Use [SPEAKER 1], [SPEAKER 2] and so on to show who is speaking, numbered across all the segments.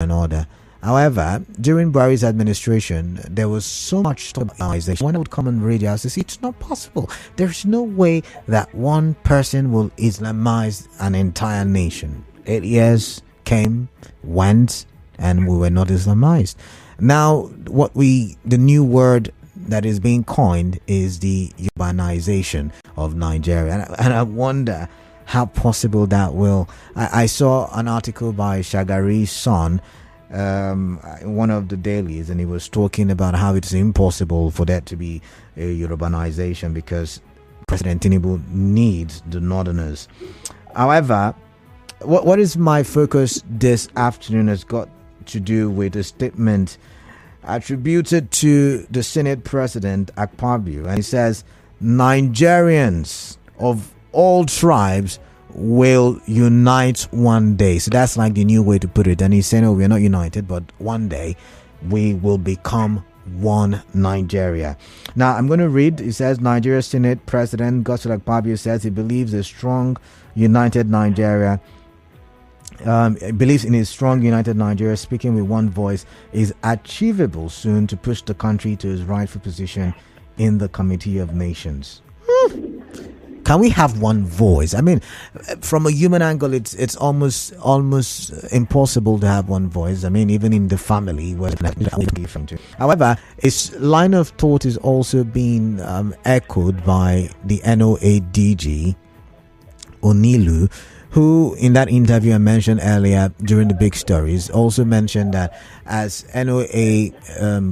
[SPEAKER 1] and order. However, during Buhari's administration, there was so much Islamization. When I would come on radio, I would say, it's not possible. There's no way that one person will Islamize an entire nation. 8 years came, went, and we were not Islamized. Now, the new word that is being coined is the urbanization of Nigeria. And I wonder how possible that will. I saw an article by Shagari's son, one of the dailies, and he was talking about how it's impossible for there to be a urbanization because President Tinubu needs the northerners. However, what is my focus this afternoon has got to do with a statement attributed to the Senate President Akpabio, and he says Nigerians of all tribes will unite one day. So that's like the new way to put it. And he's saying, oh, we're not united, but one day we will become one Nigeria. Now I'm going to read. It says Nigeria Senate President Godswill Akpabio says he believes a strong united Nigeria believes in his strong united Nigeria speaking with one voice is achievable soon to push the country to its rightful position in the Committee of Nations. Can we have one voice? I mean, from a human angle, it's almost impossible to have one voice. I mean, even in the family, however, its line of thought is also being echoed by the NOA DG Onilu, who in that interview I mentioned earlier during the big stories also mentioned that as NOA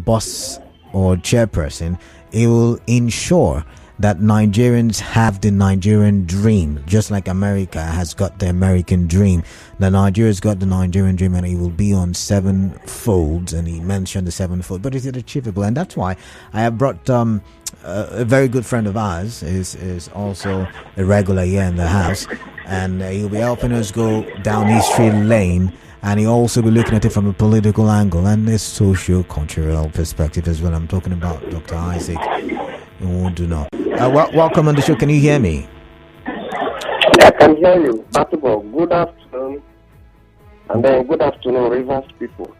[SPEAKER 1] boss or chairperson, it will ensure that Nigerians have the Nigerian dream, just like America has got the American dream. The Nigeria's got the Nigerian dream, and it will be on 7 folds. And he mentioned the 7-fold, but is it achievable? And that's why I have brought a very good friend of ours, is also a regular here in the house, and he'll be helping us go down history lane. And he'll also be looking at it from a political angle and a socio-cultural perspective as well. I'm talking about Dr. Isaac Nwoduna. Welcome on the show. Can you hear me?
[SPEAKER 2] I can hear you. First of all, good afternoon. And then good afternoon, Rivers people.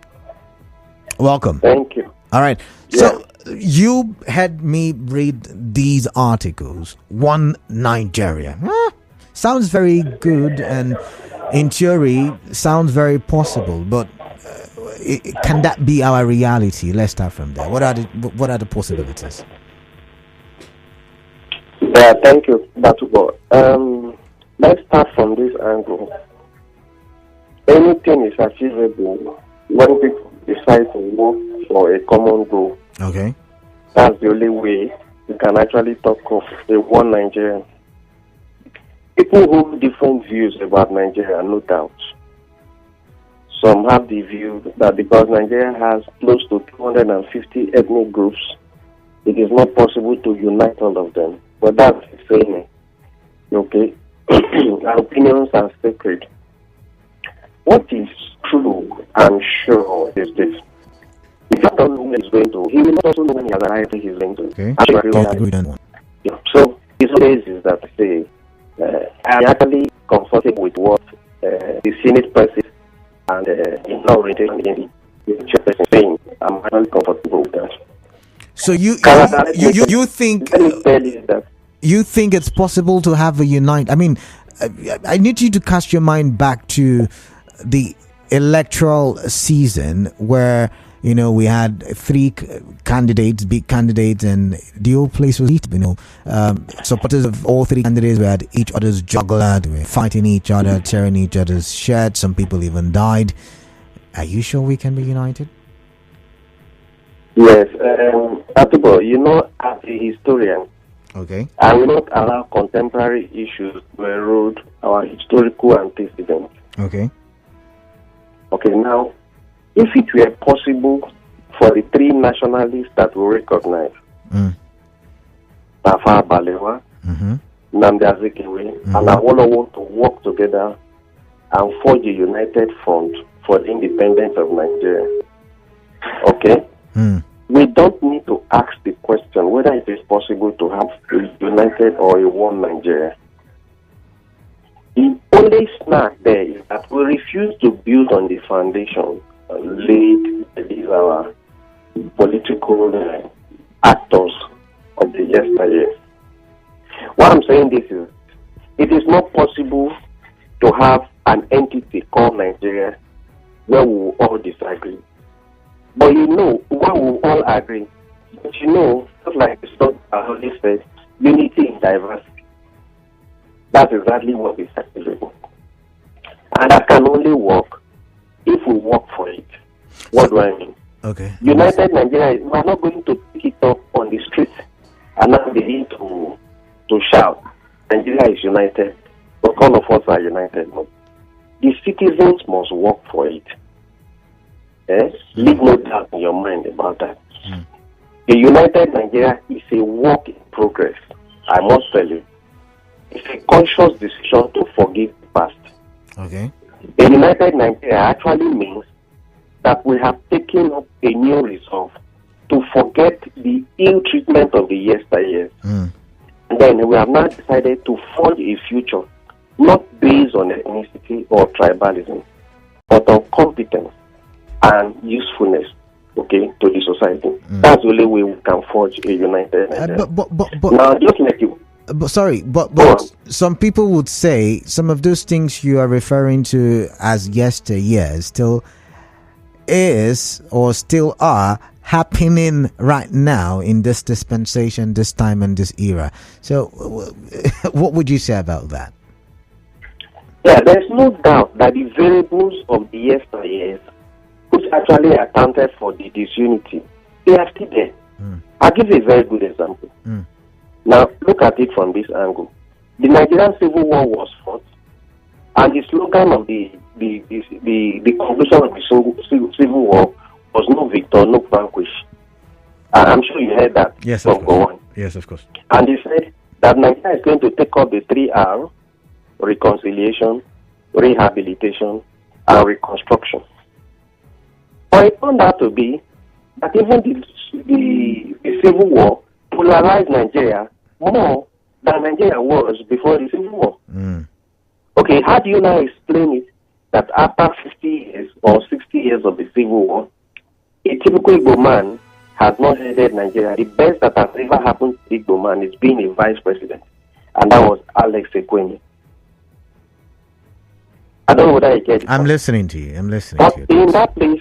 [SPEAKER 1] Welcome.
[SPEAKER 2] Thank you.
[SPEAKER 1] All right.
[SPEAKER 2] Yeah.
[SPEAKER 1] So you had me read these articles. One Nigeria. Sounds very good, and in theory sounds very possible, but can that be our reality? Let's start from there. What are the possibilities?
[SPEAKER 2] Yeah, thank you, Batubo. Let's start from this angle. Anything is achievable when people decide to work for a common goal.
[SPEAKER 1] Okay.
[SPEAKER 2] That's the only way we can actually talk of the one Nigeria. People hold different views about Nigeria, no doubt. Some have the view that because Nigeria has close to 250 ethnic groups, it is not possible to unite all of them. But that's the saying. Okay? Our opinions are sacred. What is true and sure is this. If you don't know who he's going to, he will not also know when he has arrived he's going to.
[SPEAKER 1] Okay.
[SPEAKER 2] Yeah. So his ways is that say, I'm actually comfortable with what the Senate President and the orientation the chairperson saying. I'm actually comfortable with that.
[SPEAKER 1] So you think you think it's possible to have a unite? I mean, I need you to cast your mind back to the electoral season where, you know, we had 3 candidates, big candidates, and the whole place was heated, you know. Supporters of all 3 candidates were at each other's jugular, they were fighting each other, tearing each other's shirts. Some people even died. Are you sure we can be united?
[SPEAKER 2] Yes, Atibo, you know, as a historian,
[SPEAKER 1] okay,
[SPEAKER 2] I will not allow contemporary issues to erode our historical antecedents.
[SPEAKER 1] Okay.
[SPEAKER 2] Okay, now, if it were possible for the 3 nationalists that we recognize, Tafawa Balewa, Nnamdi Azikiwe, and Awolowo to work together and forge a united front for the independence of Nigeria, okay? We don't need to ask the question whether it is possible to have a united or a one Nigeria. The only snag there is that we refuse to build on the foundation played by these our political actors of the yesteryear. What I'm saying this is, it is not possible to have an entity called Nigeria where we will all disagree. But you know, where we will all agree, but you know, just like the song I already said, unity in diversity. That's exactly what is acceptable. And that can only work if we work for it. What do I mean?
[SPEAKER 1] Okay.
[SPEAKER 2] United Nigeria, we are not going to pick it up on the streets and now begin to shout, Nigeria is united, but all of us are united. No. The citizens must work for it. Yes? Leave no doubt in your mind about that. A united Nigeria is a work in progress, I must tell you. It's a conscious decision to forgive the past.
[SPEAKER 1] Okay.
[SPEAKER 2] A united Nigeria actually means that we have taken up a new resolve to forget the ill treatment of the yesteryears. And then we have now decided to forge a future not based on ethnicity or tribalism, but on competence and usefulness, okay, to the society. That's the only way we can forge a united Nigeria.
[SPEAKER 1] But
[SPEAKER 2] now, just like you.
[SPEAKER 1] But some people would say some of those things you are referring to as yesteryear still is or still are happening right now in this dispensation, this time and this era. So what would you say about that?
[SPEAKER 2] Yeah, there's no doubt that the variables of the yesteryears, which actually accounted for the disunity, they are still there. I'll give you a very good example. Now, look at it from this angle. The Nigerian Civil War was fought, and the slogan of the conclusion of the Civil War was no victor, no vanquish. I'm sure you heard that.
[SPEAKER 1] Yes, of course. Yes, of course.
[SPEAKER 2] And they said that Nigeria is going to take up the 3R: reconciliation, rehabilitation, and reconstruction. But it turned out to be that even the Civil War polarized Nigeria more than Nigeria was before the Civil War. Okay, how do you now explain it that after 50 years or 60 years of the Civil War, a typical Igbo man has not headed Nigeria? The best that has ever happened to Igbo man is being a vice president, and that was Alex Ekwemi. I don't know whether you get it.
[SPEAKER 1] I'm listening to you.
[SPEAKER 2] But in that place,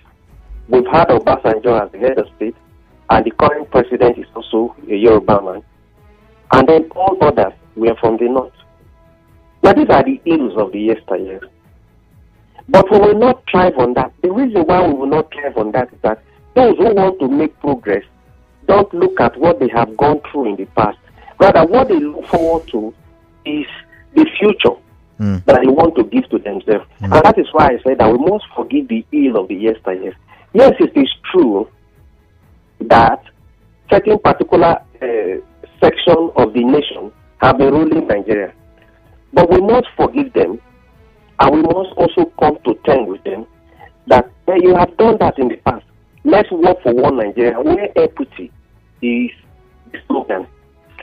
[SPEAKER 2] we've had Obasanjo as the head of state, and the current president is also a Yoruba man. And then all others were from the north. Now these are the ills of the yesteryear. But we will not thrive on that. The reason why we will not thrive on that is that those who want to make progress don't look at what they have gone through in the past. Rather, what they look forward to is the future that they want to give to themselves. And that is why I said that we must forgive the ill of the yesteryear. Yes, it is true that certain particular section of the nation have been ruling Nigeria. But we must forgive them, and we must also come to terms with them that you have done that in the past. Let's work for one Nigeria where equity is the slogan.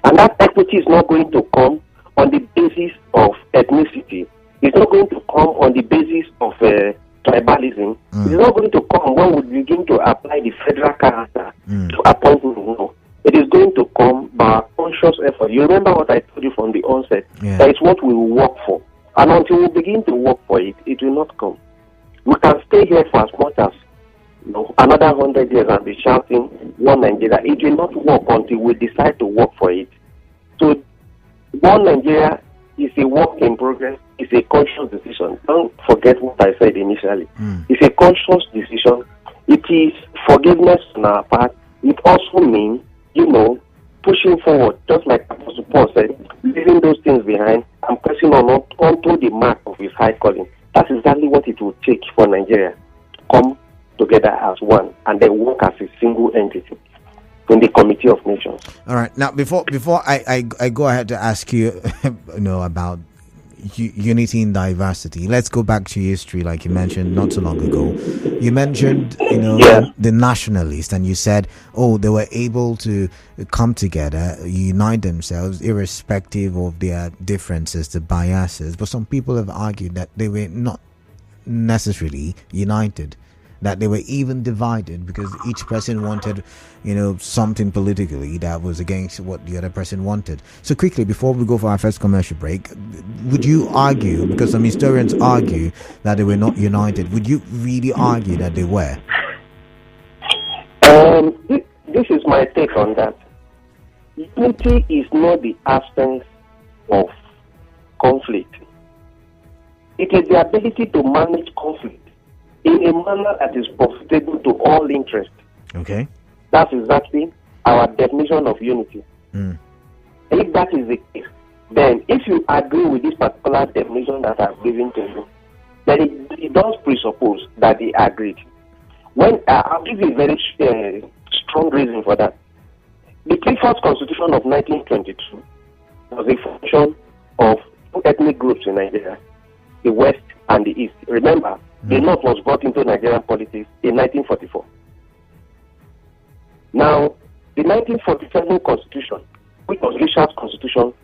[SPEAKER 2] And that equity is not going to come on the basis of ethnicity. It's not going to come on the basis of tribalism. It's not going to come when we begin to apply the federal character to appointment. No. It is going to come by conscious effort. You remember what I told you from the onset? That is what we will work for. And until we begin to work for it, it will not come. We can stay here for as much as another 100 years and be shouting one Nigeria. It will not work until we decide to work for it. So one Nigeria is a work in progress. It's a conscious decision. Don't forget what I said initially. It's a conscious decision. It is forgiveness on our part. It also means, pushing forward, just like Apostle Paul said, leaving those things behind and pressing on onto the mark of his high calling. That's exactly what it will take for Nigeria to come together as one and then work as a single entity in the Committee of Nations. All
[SPEAKER 1] right. Now, before I go ahead to ask you, about unity in diversity, let's go back to history, like you mentioned not so long ago. You mentioned, the nationalists, and you said, they were able to come together, unite themselves, irrespective of their differences, the biases. But some people have argued that they were not necessarily united. that they were even divided because each person wanted, something politically that was against what the other person wanted. So quickly, before we go for our first commercial break, would you argue, because some historians argue that they were not united, would you really argue that they were?
[SPEAKER 2] This is my take on that. Unity is not the absence of conflict. It is the ability to manage conflict in a manner that is profitable to all interests.
[SPEAKER 1] Okay.
[SPEAKER 2] That's exactly our definition of unity. If that is the case, then if you agree with this particular definition that I've given to you, then it does presuppose that they agreed. I'll give you a very strong reason for that. The Clifford's Constitution of 1922 was a function of two ethnic groups in Nigeria, the West and the East. Remember, the North was brought into Nigerian politics in 1944. Now, the 1947 Constitution, which was Richard's Constitution,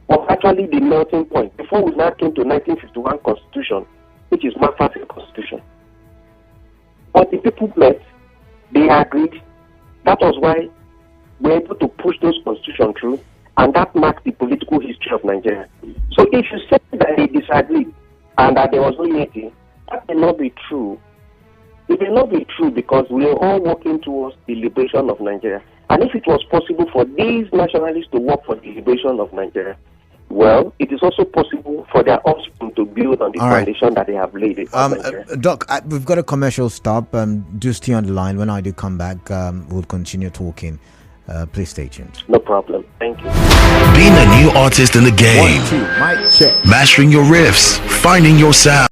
[SPEAKER 2] was actually the melting point before we now came to 1951 Constitution, which is McCarthy's Constitution. But the people met, they agreed. That was why we were able to push those constitutions through, and that marked the political history of Nigeria. So if you say that they disagreed and that there was no unity, that may not be true. It may not be true because we are all working towards the liberation of Nigeria. And if it was possible for these nationalists to work for the liberation of Nigeria, well, it is also possible for their offspring to build on the foundation that they have laid it.
[SPEAKER 1] Doc, we've got a commercial stop. Do stay on the line. When I do come back, we'll continue talking. Please stay tuned.
[SPEAKER 2] No problem. Thank you.
[SPEAKER 3] Being a new artist in the game.
[SPEAKER 1] 1, 2, mic check.
[SPEAKER 3] Mastering your riffs. Finding your sound.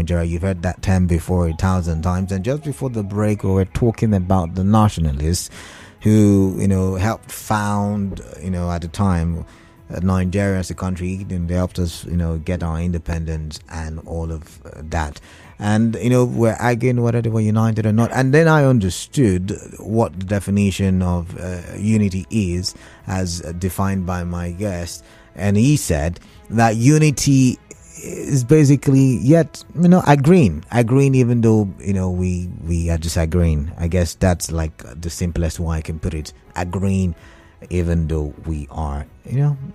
[SPEAKER 1] Nigeria. You've heard that term before 1,000 times. And just before the break, we were talking about the nationalists who, helped found, at the time, Nigeria as a country, and they helped us, get our independence and all of that. And, we're arguing whether they were united or not. And then I understood what the definition of unity is, as defined by my guest. And he said that unity is basically agreeing, even though, we are disagreeing. I guess that's like the simplest way I can put it. Agreeing, even though we are,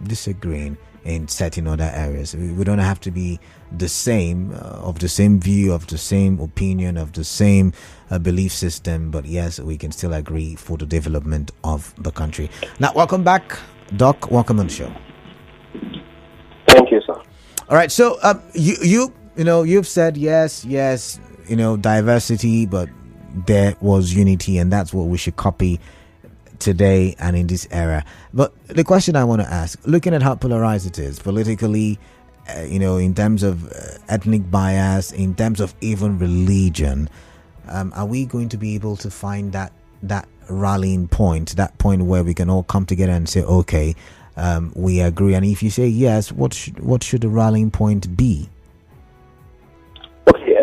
[SPEAKER 1] disagreeing in certain other areas. We don't have to be the same, of the same view, of the same opinion, of the same belief system, but yes, we can still agree for the development of the country. Now, welcome back, Doc. Welcome on the show.
[SPEAKER 2] Thank you, sir.
[SPEAKER 1] All right, so you've said yes, diversity, but there was unity, and that's what we should copy today and in this era. But the question I want to ask, looking at how polarized it is politically, in terms of ethnic bias, in terms of even religion, are we going to be able to find that rallying point, that point where we can all come together and say, okay, we agree? And if you say yes, what should the rallying point be?
[SPEAKER 2] Okay,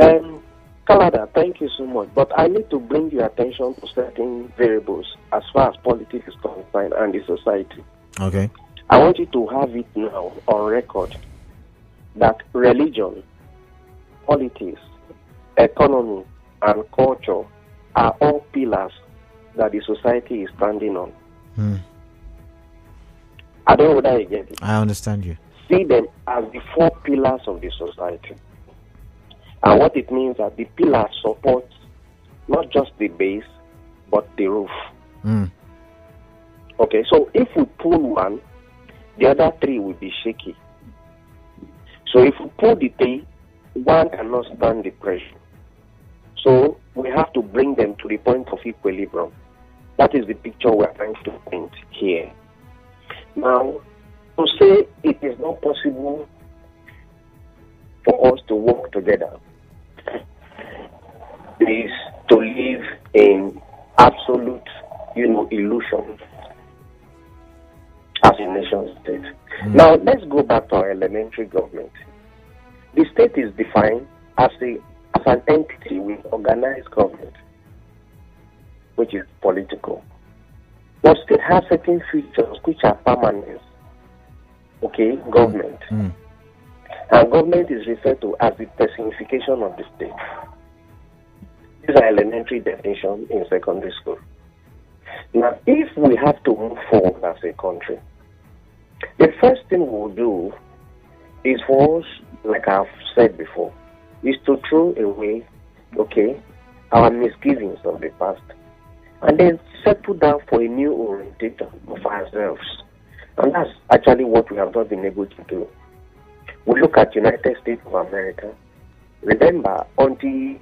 [SPEAKER 2] Kalada, thank you so much. But I need to bring your attention to certain variables as far as politics is concerned and the society.
[SPEAKER 1] Okay.
[SPEAKER 2] I want you to have it now on record that religion, politics, economy, and culture are all pillars that the society is standing on. I don't know whether you get it.
[SPEAKER 1] I understand you.
[SPEAKER 2] See them as the 4 pillars of the society. And what it means that the pillars support not just the base, but the roof. Okay, so if we pull one, the other 3 will be shaky. So if we pull the 3, one cannot stand the pressure. So we have to bring them to the point of equilibrium. That is the picture we are trying to paint here. Now, to say it is not possible for us to work together is to live in absolute, illusion as a nation state. Now, let's go back to our elementary government. The state is defined as an entity with organized government, which is political. But state has certain features which are permanent. Okay, government. And government is referred to as the personification of the state. These are elementary definitions in secondary school. Now, if we have to move forward as a country, the first thing we'll do is for us, like I've said before, is to throw away, our misgivings of the past, and then settle down for a new orientation of ourselves. And that's actually what we have not been able to do. We look at United States of America. Remember, until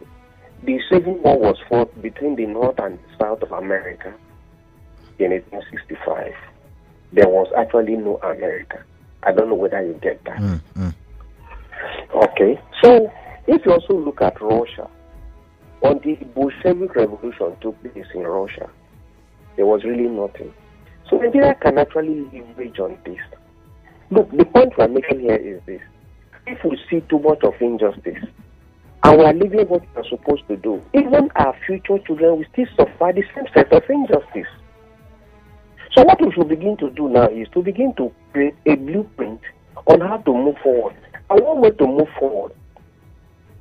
[SPEAKER 2] the Civil War was fought between the North and the South of America in 1865, there was actually no America. I don't know whether you get that. Okay, so if you also look at Russia, when the Bolshevik Revolution took place in Russia, there was really nothing. So Nigeria can actually leverage on this. Look, the point we're making here is this. If we see too much of injustice, and we are living what we are supposed to do, even our future children will still suffer the same set of injustice. So what we should begin to do now is to begin to create a blueprint on how to move forward. And one way to move forward,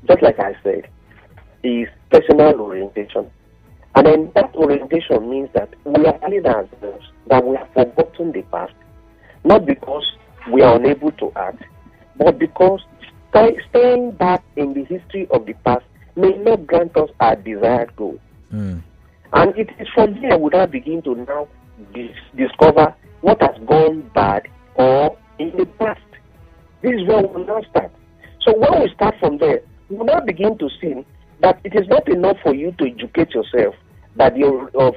[SPEAKER 2] just like I said, is personal orientation. And then that orientation means that we are telling ourselves that we have forgotten the past, not because we are unable to act, but because staying back in the history of the past may not grant us our desired goal. And it is from here we now begin to now discover what has gone bad or in the past. This is where we will now start. So when we start from there, we will now begin to see that it is not enough for you to educate yourself that of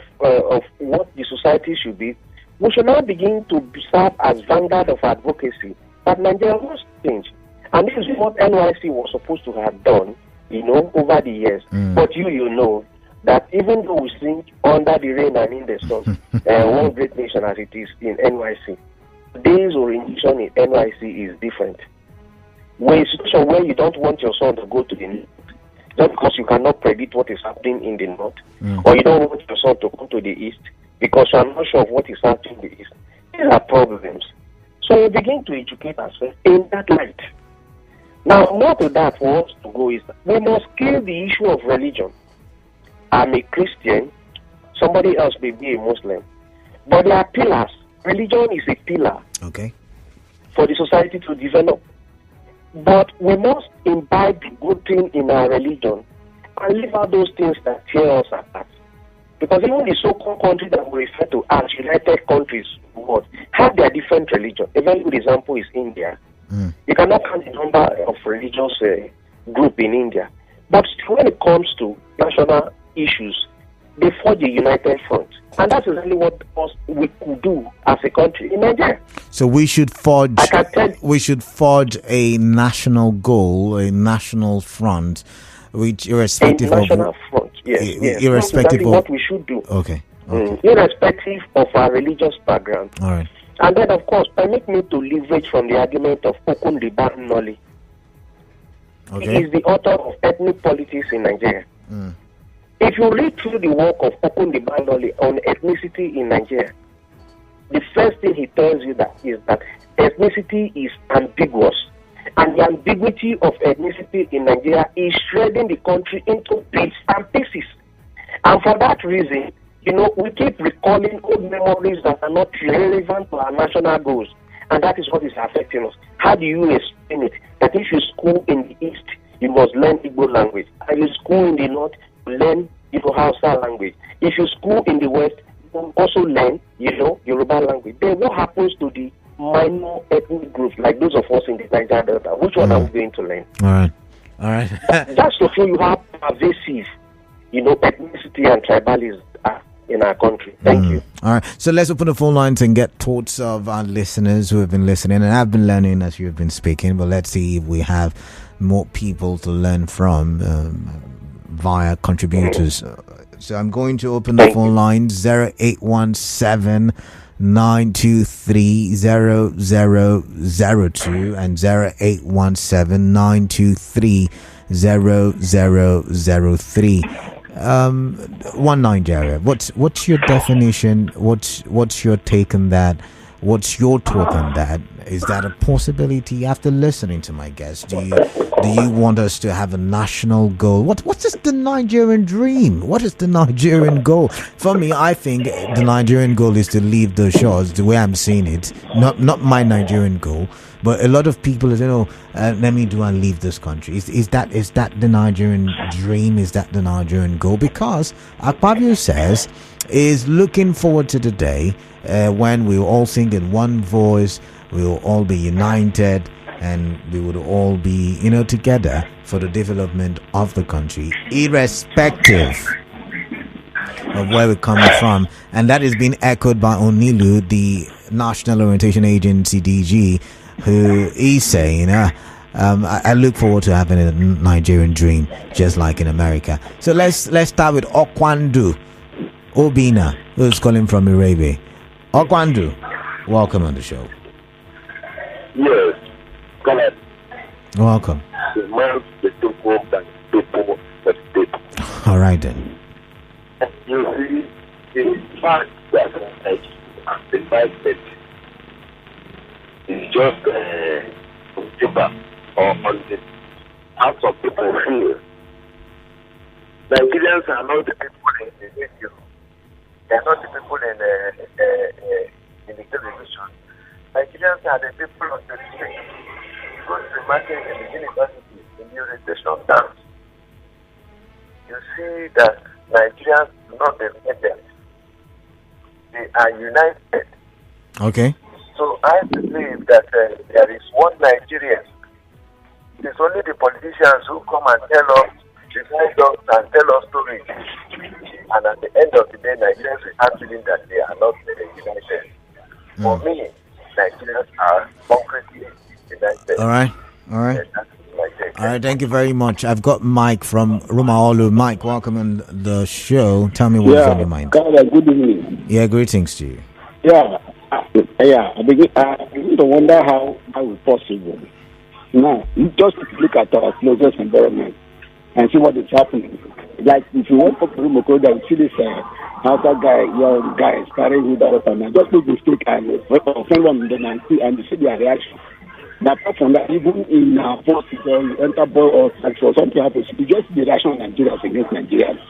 [SPEAKER 2] what the society should be. We should now begin to serve as vanguard of advocacy that Nigeria must change. And this is what NYC was supposed to have done over the years. But you know that even though we sing under the rain and in the sun, one great nation as it is in NYC, today's orientation in NYC is different. Where a situation where you don't want your son to go to the north, just because you cannot predict what is happening in the north, or you don't want your son to come to the east because you are not sure of what is happening in the east. These are problems. So we begin to educate ourselves in that light. Now, more to that for us to go is that we must kill the issue of religion. I'm a Christian, somebody else may be a Muslim, but there are pillars. Religion is a pillar for the society to develop. But we must imbibe the good thing in our religion and leave out those things that tear us apart. Because even the so-called countries that we refer to as United Countries world have their different religion. A very good example is India. You cannot count the number of religious group in India. But when it comes to national issues, they forge a united front. And that's exactly what we could do as a country in Nigeria.
[SPEAKER 1] So we should forge a national goal, a national front, which irrespective
[SPEAKER 2] a national front, yes.
[SPEAKER 1] Irrespective
[SPEAKER 2] of what we should do.
[SPEAKER 1] Okay.
[SPEAKER 2] Irrespective of our religious background.
[SPEAKER 1] All right.
[SPEAKER 2] And then, of course, permit me to leverage from the argument of Okundiban Noli.
[SPEAKER 1] Okay.
[SPEAKER 2] He is the author of Ethnic Politics in Nigeria. If you read through the work of Okundiban Noli on ethnicity in Nigeria, the first thing he tells you is that ethnicity is ambiguous. And the ambiguity of ethnicity in Nigeria is shredding the country into bits and pieces. And for that reason, we keep recalling old memories that are not relevant to our national goals. And that is what is affecting us. How do you explain it? That if you school in the East, you must learn Igbo language. And you school in the North, you learn Hausa language. If you school in the West, you also learn, Yoruba language. Then what happens to the minor ethnic groups, like those of us in the Niger Delta? Which one are we going to learn?
[SPEAKER 1] All right.
[SPEAKER 2] Just to show you how pervasive, ethnicity and tribalism are in our country. Thank you.
[SPEAKER 1] All right. So let's open the phone lines and get thoughts of our listeners who have been listening. And I've been learning as you have been speaking, but let's see if we have more people to learn from via contributors. So I'm going to open the phone lines 0817 923 0002 and 0817 923 0003. One Nigeria. What's your definition? What's your take on that? What's your thought on that? Is that a possibility? After listening to my guests, do you want us to have a national goal? What is the Nigerian dream? What is the Nigerian goal? For me, I think the Nigerian goal is to leave the shores the way I'm seeing it. Not my Nigerian goal, but a lot of people say, let me do and leave this country. Is that the Nigerian dream? Is that the Nigerian goal? Because Akpabio says is looking forward to the day when we will all sing in one voice, we will all be united, and we would all be, together for the development of the country, irrespective of where we're coming from. And that is being echoed by Onilu, the National Orientation Agency DG, who is saying, I look forward to having a Nigerian dream, just like in America. So let's start with Okwandu Obina, who's calling from Irebe. Okwandu, welcome on the show.
[SPEAKER 4] Yes, come on.
[SPEAKER 1] Welcome. All right then.
[SPEAKER 4] You see, the fact that the mindset is just on paper or on the hearts of people feel. Nigerians are not the people in the radio. They are not the people in the television. Nigerians are the people of the street. Go to the market in the university, in the orientation dance. You see that Nigerians do not independent. They are united.
[SPEAKER 1] Okay.
[SPEAKER 4] So I believe that there is one Nigeria. It's only the politicians who come and tell us, divide us and tell us stories. And at the end of the day, Nigerians will have feeling that they are not united. For me, Nigerians are concretely united.
[SPEAKER 1] All right.
[SPEAKER 4] Yes, that's my take.
[SPEAKER 1] All right, thank you very much. I've got Mike from Rumaolu. Mike, welcome on the show. Tell me what's on your mind.
[SPEAKER 5] Good evening.
[SPEAKER 1] Yeah, greetings to you.
[SPEAKER 5] I begin to wonder how it's possible. Now, just look at our closest environment and see what is happening. Like, if you went up to Rumoko, you see this outside guy, young guy, carrying with the other man. Just make mistake and offend one of them and you see their reaction. But apart from that, even in post enter ball or sex or something happens, you just see the reaction of Nigerians against Nigerians.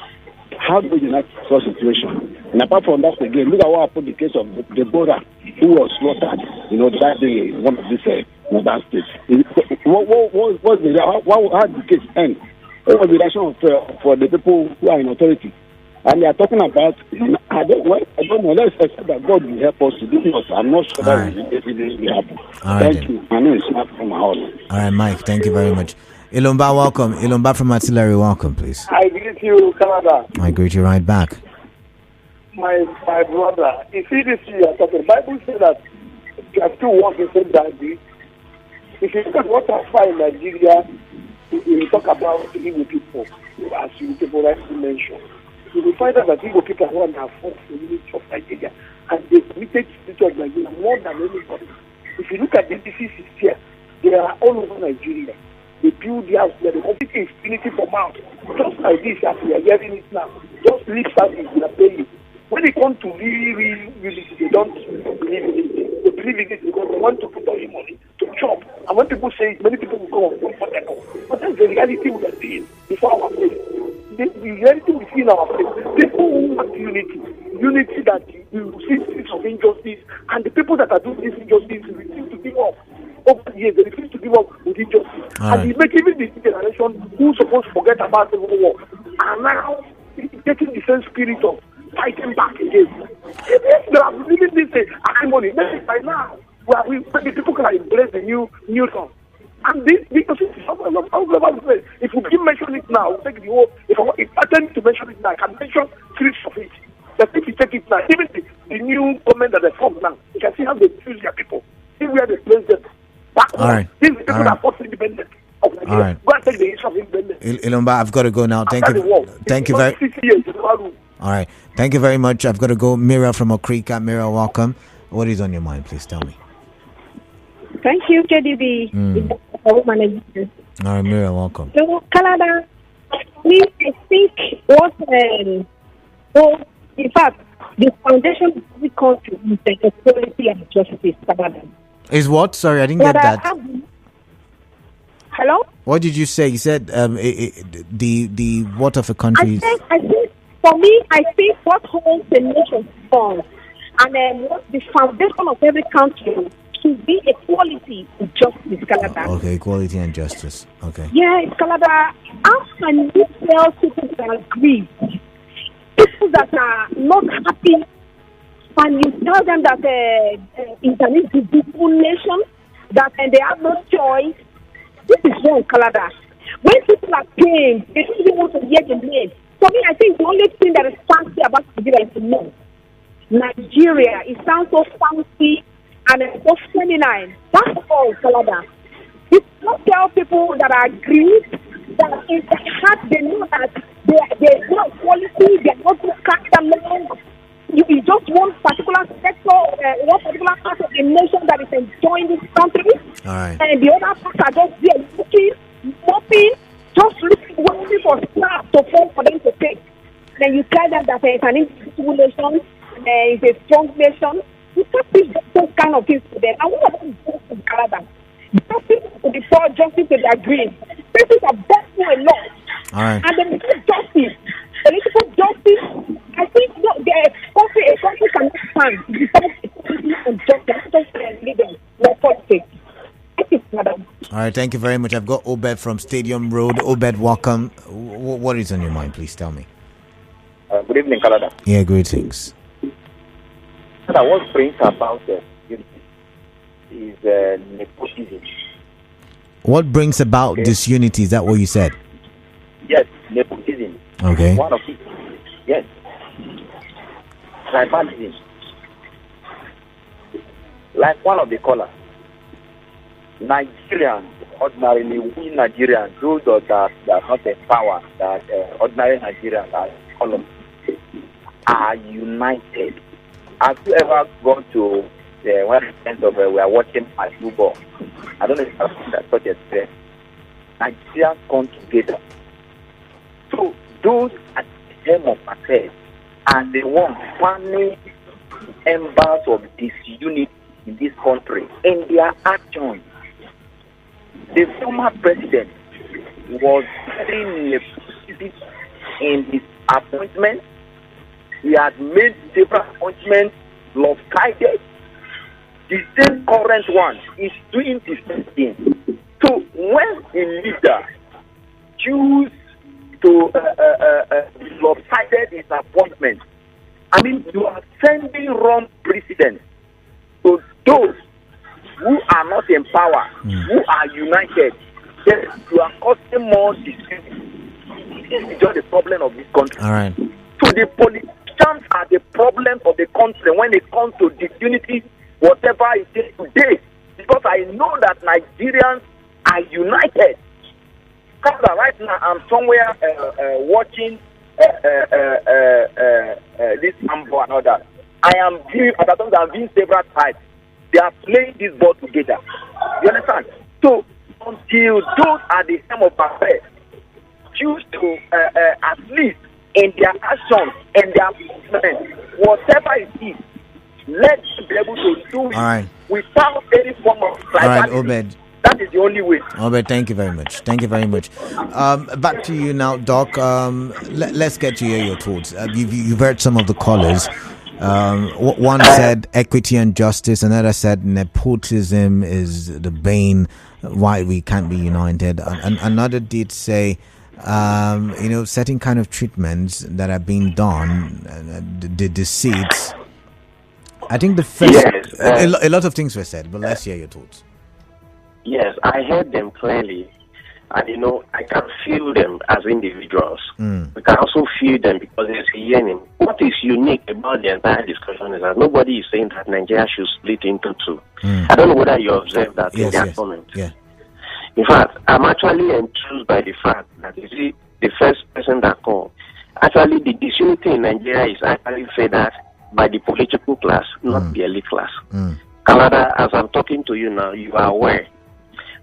[SPEAKER 5] How do we unite such situation? And apart from that, again, look at what happened in the case of Deborah, who was slaughtered, that day in one of these northern states. How did the case end? What was the reaction for the people who are in authority? And they are talking about, I don't know, let's accept that God will help us to do this. I'm not sure that will happen. Thank you. My name is Mark from Mahalo.
[SPEAKER 1] All right, Mike, thank you very much. Ilomba, welcome. Ilomba from Artillery, welcome, please.
[SPEAKER 6] I greet you, Canada.
[SPEAKER 1] I greet you right back.
[SPEAKER 6] My brother, you see this year, the Bible says that you are still working the same day. If you look at what I find in Nigeria, we talk about Igbo people, as you people rightly mentioned. You will find out that Igbo people are one of the unity of Nigeria, and they committed to the of Nigeria more than anybody. If you look at the diseases here, they are all over Nigeria. They build the house there, they complete infinity for mouth. Just like this, as we are hearing it now. Just lip service, we are paying. When it comes to really, they don't believe in it. They believe in it because they want to put all the money to chop. And when people say it, many people will go and comfortable. But that's the reality we are seeing before our face. The reality we see in our face. People who want unity that we will see streets of injustice, and the people that are doing this injustice refuse to give up. Over the years, they refuse to give up with injustice. And they make even the generation who's supposed to forget about the war are now taking the same spirit of fighting back again. If they are living this acrimony, maybe by now, maybe people can embrace the new song. And this, because if we keep mentioning it now, we'll take the whole, if I tend to mention it now, I can mention three of it. But if you take it now, even the new government that they formed now, you can see how they choose their people. See where they place them.
[SPEAKER 1] All right.
[SPEAKER 6] These people that are independent. All right. Go and take the issue of independence.
[SPEAKER 1] Ilomba, I've got to go now. Thank you very much. All right. Thank you very much. I've got to go. Mira from Okrika. Mira, welcome. What is on your mind? Please tell me.
[SPEAKER 7] Thank you, KDB.
[SPEAKER 1] All right, Mira, welcome.
[SPEAKER 7] So, Canada, I think in fact, the foundation of every country is the equality and justice, Canada.
[SPEAKER 1] Is what? Sorry, I didn't get that.
[SPEAKER 7] Hello?
[SPEAKER 1] What did you say? You said the what of a country?
[SPEAKER 7] I think for me, I think what holds the nation strong and what the foundation of every country should be equality and justice, Canada.
[SPEAKER 1] Okay, equality and justice. Okay.
[SPEAKER 7] Yeah, Canada. How can you tell people that agree? People that are not happy, and you tell them that it's an indivisible nation, that they have no choice. This is wrong, Canada. When people are pained, they don't even want to hear the name. For me, I think the only thing that is fancy about Nigeria is the name. Nigeria, it sounds so fancy and it's so feminine. That's all, Canada. You don't tell people that are aggrieved that in their heart they know that there's no quality, they're not going to catch them along. You just one particular sector, one particular part of the nation that is enjoying this country.
[SPEAKER 1] All right.
[SPEAKER 7] And the other parts are just there looking, mopping, just looking, waiting for staff to fall for them to take. Then you tell them that it's an indivisible nation, it's a strong nation. You can't teach those kind of things to them. And what about justice in Canada? Justice to the poor, justice to the aggrieved. People are begging a lot.
[SPEAKER 1] All right.
[SPEAKER 7] And then justice. Political justice, I think a country cannot stand without equality and justice, not politics. Thank you, madam.
[SPEAKER 1] All right, thank you very much. I've got Obed from Stadium Road. Obed, welcome. What is on your mind? Please tell me.
[SPEAKER 4] Good evening, Canada.
[SPEAKER 1] Yeah, greetings.
[SPEAKER 4] What brings about unity is nepotism.
[SPEAKER 1] What brings about disunity? Is that what you said?
[SPEAKER 4] Yes, nepotism.
[SPEAKER 1] Okay.
[SPEAKER 4] One of it. Yes. Tribalism. Like one of the callers, Nigerians ordinarily we Nigerians, those that are not in power, that ordinary Nigerians are united. Have you ever gone to one instance of we are watching a football? I don't know if I've seen that such experience. Nigerians come together. So those at the helm of affairs are the ones fanning embers of disunity in this country in their actions. The former president was very nepotist in his appointment. He had made several appointments lopsided. The same current one is doing the same thing. So when a leader choose to lopsided his appointment, I mean, you are sending wrong precedent to those who are not in power, who are united. Then you are causing more dispute. This is just the problem of this country.
[SPEAKER 1] All right.
[SPEAKER 4] So the politicians are the problem of the country when it comes to disunity, whatever it is today. Because I know that Nigerians are united. Because right now I'm somewhere watching this Ambo and all that. I am viewing, I'm viewing several times. They are playing this ball together. You understand? So until those are the same of affairs choose to at least in their actions and their movement, whatever it is, let them be able to do it without any form of tribalism.
[SPEAKER 1] All right, Obed.
[SPEAKER 4] That is the only way.
[SPEAKER 1] Obed, thank you very much. Thank you very much. Back to you now, Doc. Let's get to hear your thoughts. You've heard some of the callers. One said equity and justice, another said nepotism is the bane why we can't be united, and another did say certain kind of treatments that are being done, the deceits. I think the first a lot of things were said, but let's hear your thoughts.
[SPEAKER 2] Yes, I heard them clearly. And, I can feel them as individuals. We can also feel them because there's a yearning. What is unique about the entire discussion is that nobody is saying that Nigeria should split into two. I don't know whether you observed that in their comments.
[SPEAKER 1] Yeah.
[SPEAKER 2] In fact, I'm actually enthused by the fact that, you see, the first person that called, actually the disunity in Nigeria is actually fed by the political class, not the elite class. Canada, as I'm talking to you now, you are aware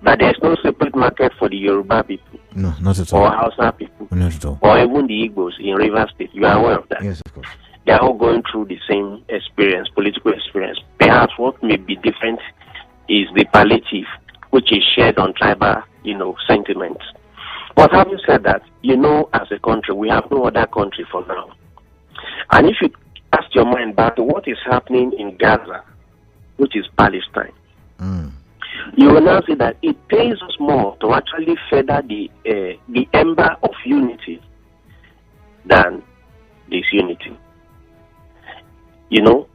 [SPEAKER 2] that there's no separate market for the Yoruba people.
[SPEAKER 1] No, not at all.
[SPEAKER 2] Or Hausa people.
[SPEAKER 1] Not at all.
[SPEAKER 2] Or even the Igbos in Rivers State. You are aware of that?
[SPEAKER 1] Yes, of course.
[SPEAKER 2] They are all going through the same experience, political experience. Perhaps what may be different is the palliative, which is shared on tribal, sentiments. But having said that, as a country, we have no other country for now. And if you cast your mind back to what is happening in Gaza, which is Palestine, you will now see that it pays us more to actually feather the ember of unity than disunity.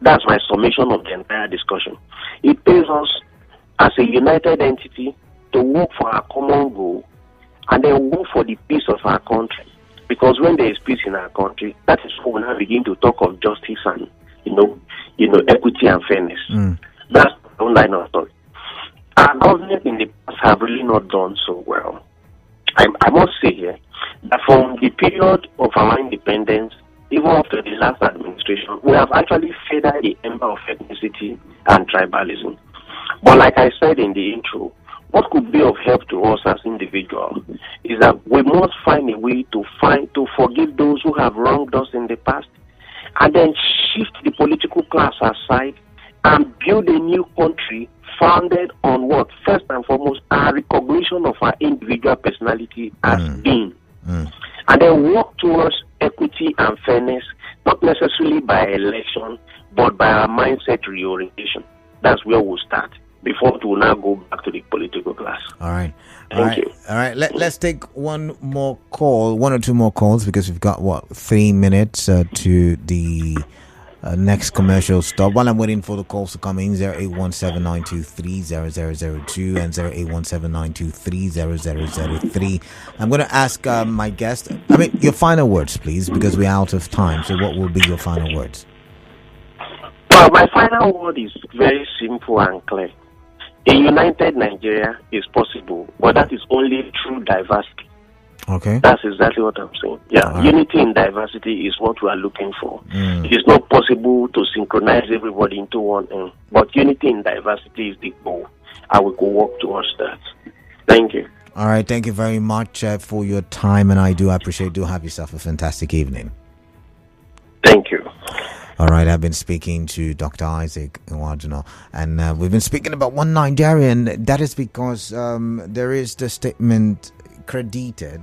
[SPEAKER 2] That's my summation of the entire discussion. It pays us as a united entity to work for our common goal and then work for the peace of our country. Because when there is peace in our country, that is when we now begin to talk of justice and equity and fairness. That's the line of thought. Our government in the past have really not done so well. I must say here that from the period of our independence, even after the last administration, we have actually feathered the ember of ethnicity and tribalism. But like I said in the intro, what could be of help to us as individuals is that we must find a way to forgive those who have wronged us in the past, and then shift the political class aside and build a new country founded on what? First and foremost, our recognition of our individual personality as being. And then work towards equity and fairness, not necessarily by election, but by our mindset reorientation. That's where we'll start before we will now go back to the political class.
[SPEAKER 1] All right.
[SPEAKER 2] Thank you.
[SPEAKER 1] All right. Let's take one or two more calls, because we've got 3 minutes to the next commercial stop. While I'm waiting for the calls to come in, 0817-923-0002 and 0817-923-0003. I'm going to ask my guest, your final words, please, because we're out of time. So what will be your final words?
[SPEAKER 2] Well, my final word is very simple and clear. A united Nigeria is possible, but that is only through diversity.
[SPEAKER 1] Okay.
[SPEAKER 2] That's exactly what I'm saying. Yeah,
[SPEAKER 1] Right.
[SPEAKER 2] unity in diversity is what we are looking for. It is not possible to synchronize everybody into one end, but unity in diversity is the goal, and we could work towards that. Thank you.
[SPEAKER 1] All right. Thank you very much for your time, and I do appreciate. Do have yourself a fantastic evening.
[SPEAKER 2] Thank you.
[SPEAKER 1] All right, I've been speaking to Dr. Isaac Nwadino, and we've been speaking about one Nigeria, and that is because there is the statement credited,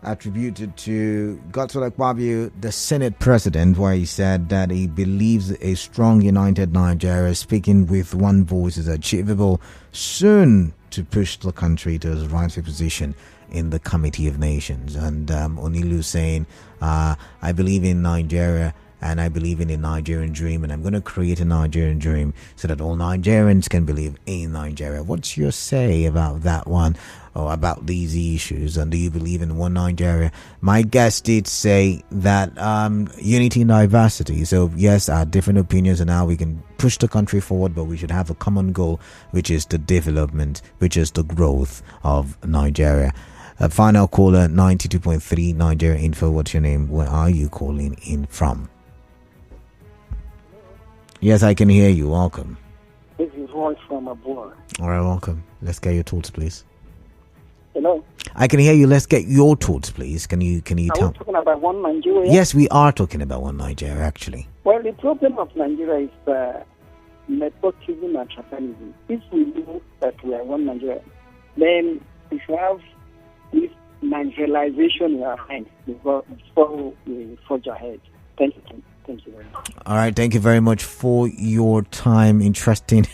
[SPEAKER 1] attributed to Godswill Akpabio, the Senate president, where he said that he believes a strong, united Nigeria, speaking with one voice, is achievable soon to push the country to its rightful position in the Committee of Nations. And Onilu saying, I believe in Nigeria, and I believe in a Nigerian dream, and I'm going to create a Nigerian dream so that all Nigerians can believe in Nigeria. What's your say about that one, or about these issues? And do you believe in one Nigeria? My guest did say that unity and diversity. So yes, our different opinions and how we can push the country forward, but we should have a common goal, which is the development, which is the growth of Nigeria. Final caller, 92.3 Nigeria Info. What's your name? Where are you calling in from? Yes, I can hear you. Welcome.
[SPEAKER 6] This is Roy from abroad.
[SPEAKER 1] All right, welcome. Let's get your thoughts, please.
[SPEAKER 6] Hello?
[SPEAKER 1] I can hear you. Let's get your thoughts, please. Can you
[SPEAKER 6] Are
[SPEAKER 1] tell?
[SPEAKER 6] we talking about one Nigeria?
[SPEAKER 1] Yes, we are talking about one Nigeria, actually.
[SPEAKER 6] Well, the problem of Nigeria is nepotism and tribalism. If we know that we are one Nigeria, then we should have this Nigerialization in our hands before we forge ahead. Thank you. Thank you very much.
[SPEAKER 1] All right, thank you very much for your time. Interesting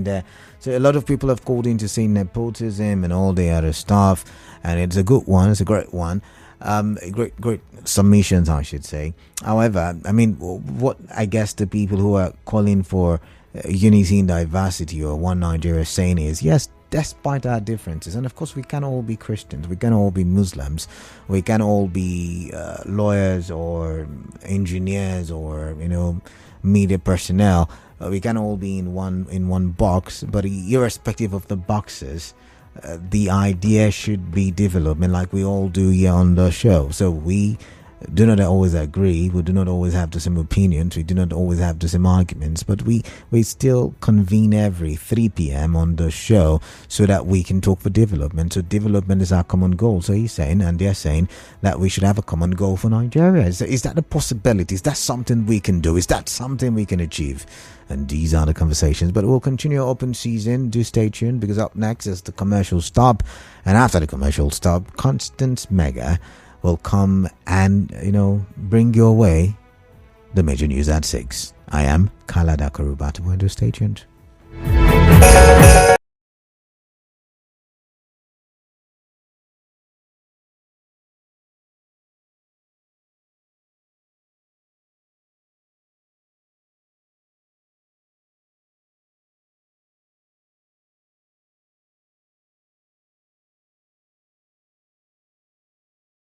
[SPEAKER 1] there. So a lot of people have called in to say nepotism and all the other stuff, and it's a good one. It's a great one. Great submissions, I should say. However, I mean, what I guess the people who are calling for unity in diversity or one Nigeria saying is, yes, despite our differences, and of course we can all be Christians, we can all be Muslims, we can all be lawyers or engineers or media personnel, we can all be in one box, but irrespective of the boxes, the idea should be development, like we all do here on the show. So we do not always agree, we do not always have the same opinions, we do not always have the same arguments, but we still convene every 3 p.m. on the show so that we can talk for development. So development is our common goal. So he's saying, and they're saying, that we should have a common goal for Nigeria. Is that a possibility? Is that something we can do? Is that something we can achieve? And these are the conversations. But we'll continue open season. Do stay tuned, because up next is the commercial stop, and after the commercial stop, Constance Mega will come and bring your way the major news at 6. I am Kalada Karubata. Stay tuned.